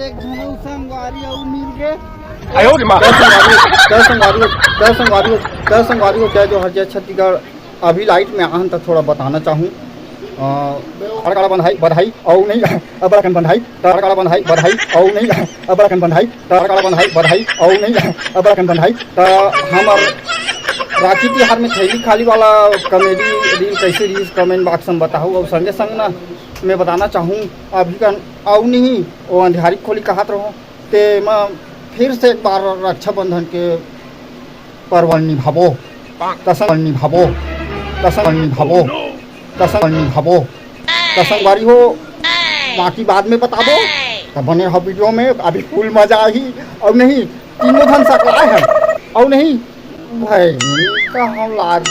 एक झनऊ संगवारी और मिल गए। क्या संगवारी को क्या जो हर छत्तीसगढ़ अभी लाइट में आहन तक थोड़ा बताना चाहूँ। अड़काड़ा बधाई और नहीं अबड़कन बधाई तड़काड़ा बधाई और नहीं अबड़कन बधाई तड़काड़ा बधाई और नहीं अबड़कन बधाई। तो हमार राखी तिहार में थैली खाली वाला कॉमेडी रील कैसे रील्स कमेंट बॉक्स में बताऊँ। और संगे संग ना मैं बताना चाहूँ अभी का और नहीं वो अंधियारी खोली कहत रहो ते मैं फिर से एक बार रक्षाबंधन के पर्व निभाबो कसम संगवारी हो। बाकी बाद में बता दो तो बने हो वीडियो में। अभी फुल मजा आई और नहीं तीनों धन सकला है और नहीं भाई का हम लाद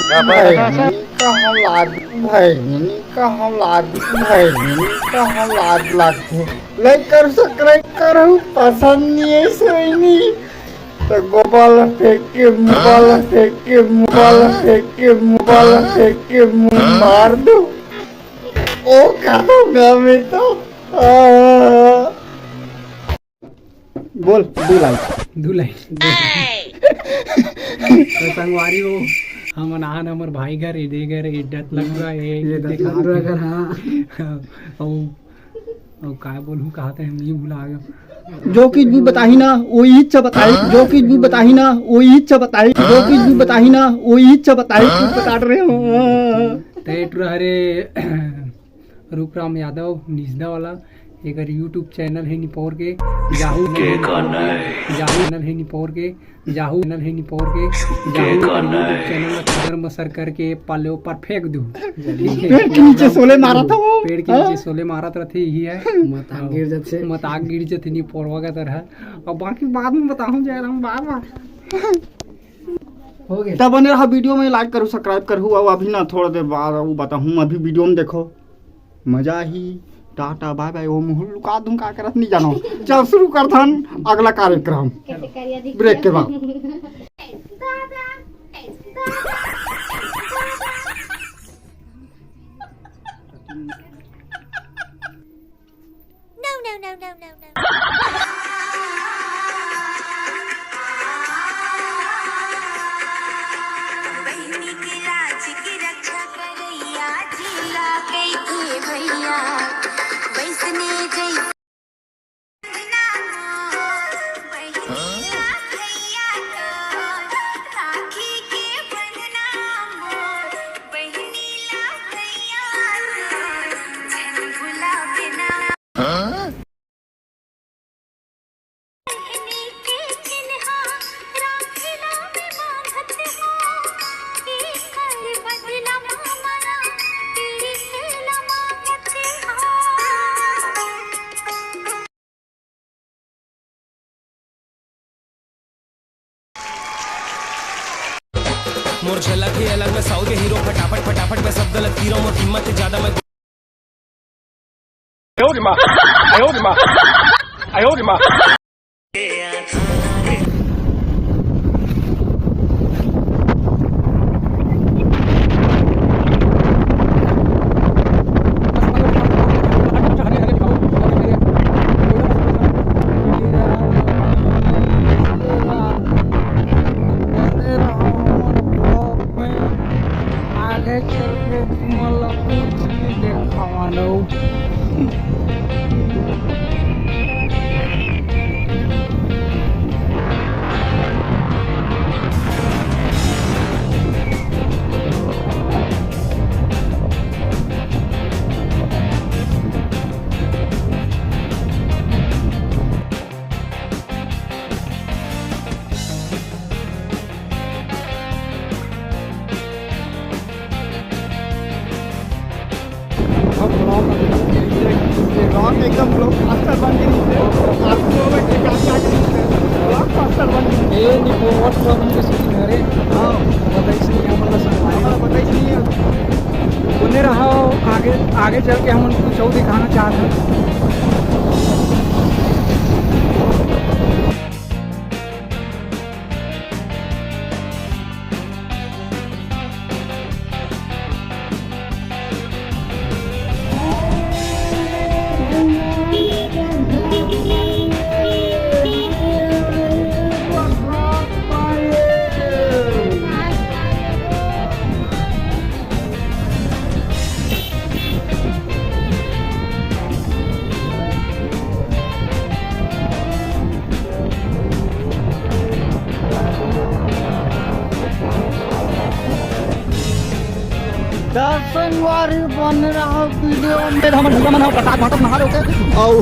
लगते लाइक कर सब्सक्राइब करो पसंद नहीं है सोईनी तो गोपाल फेंक के मार दो ओ कहूँगा मैं तो बोल दुलाई तो संगवारी हो हम अनाहन हमर भाई घर इधे घर इज्जत लग रहा है ये देखा हाँ और काय बोलूँ कहते हैं नहीं भुला गया। जो कुछ भी बताही ना वही इच्छा बताई बता रहे हो। तेट हरे रूपराम यादव निजदा वाला एक यूट्यूब चैनल है निपोर के जाहू चैनल है निपोर के चैनल में सर करके पाले ऊपर फेंक दूं। पेड़ के नीचे सोले मारा था वो पेड़ के नीचे सोले मारा रहते ही है मताक गिर जाते नहीं पोरवा का तरह। और बाकी बाद में बताऊं जा रहा हूँ बार हो गया तब बने रहा वीडियो में लाइक करो सब्सक्राइब करूँ। और अभी ना थोड़ा देर बाद वो बताऊँ अभी वीडियो में देखो मजा ही टाटा बाय बाय वो मुँह लुका दूँ का करत नहीं जानो। चल शुरू कर धन अगला कार्यक्रम ब्रेक के बाद। No. बहनी के राज की रक्षा करैया झीला कई के भैया वैसने जई मोर झलक ही अलग में साउथ के हीरो फटाफट में सब गलत तीरों में कीमत ज्यादा में एकदम ब्लॉकबस्टर बन गई आप लोग ब्लॉकबस्टर बन गई ये निको व्हाट प्रॉब्लम के सीन घरे हां बताइए नहीं हमला संभाल बताइए नहीं बोले रहा आगे चल के हम कुछ और दिखाना चाहते हैं। संगवारी बन रहा वीडियो में हमर भैया मन प्रसाद भाटक नहा रोके और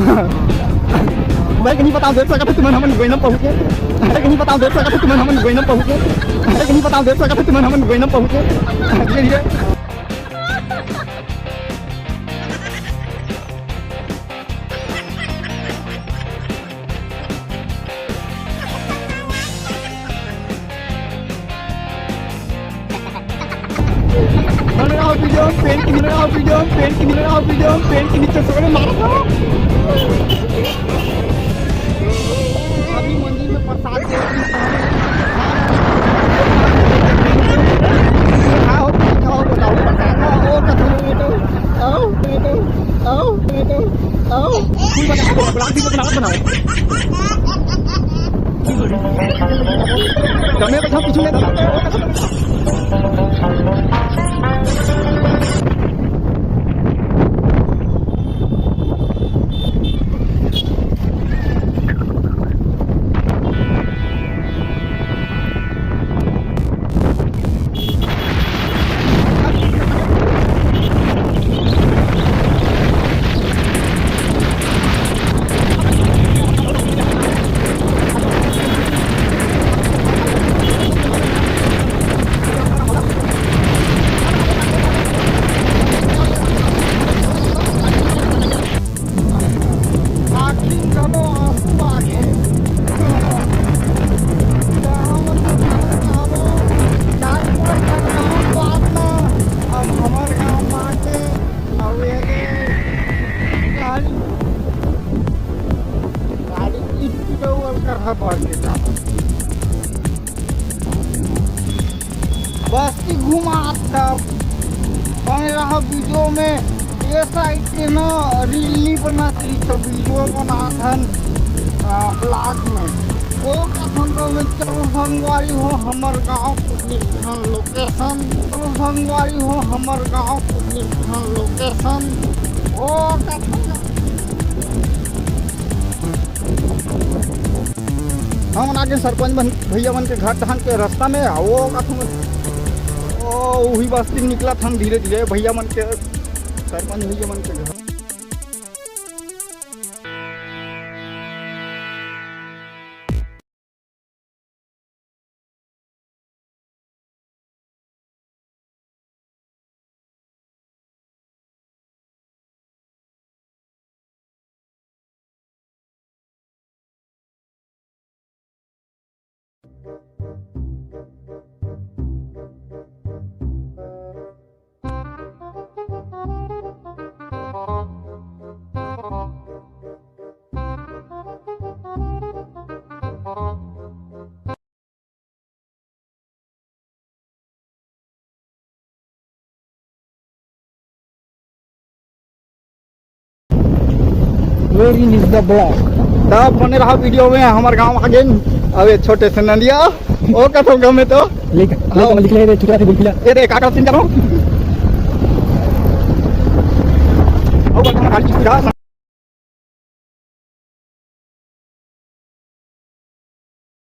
भाई नहीं बताओ देख सकत तुमन हमन गोइनम पहुंचे अरे नहीं बताओ देख सकत तुमन हमन गोइनम पहुंचे अरे नहीं बताओ देख सकत तुमन हमन गोइनम पहुंचे धीरे धीरे पेन के नीचे सोने मारो अभी मंदिर में प्रसाद खाओ खाओ बताओ प्रसाद ओ आओ बनाओ कमे बैठा कुछ नहीं बस घुमा रहा वीडियो में ये साइड के ना रील बनाती तो वीडियो बनाथन ब्लॉग में वो कथन में चलो संगवारी हो हमर गाँव लोकेशन चलो संगवारी हो हमर गाँव लोकेशन वो कथन हम आगे सरपंच भैया मन के घर धान के रास्ता में वो कथन वही बस्ती निकला था हम धीरे धीरे भैया मन के सरपंच भैया मन के घर वेरी इज द ब्लॉक तब बने रहा वीडियो में हमारे गांव आगे अब छोटे से नदिया ओ कथो गांव में तो लिख ले रे छोटा से बोल ए रे काका सिंह जानो ओ बड़ा खाली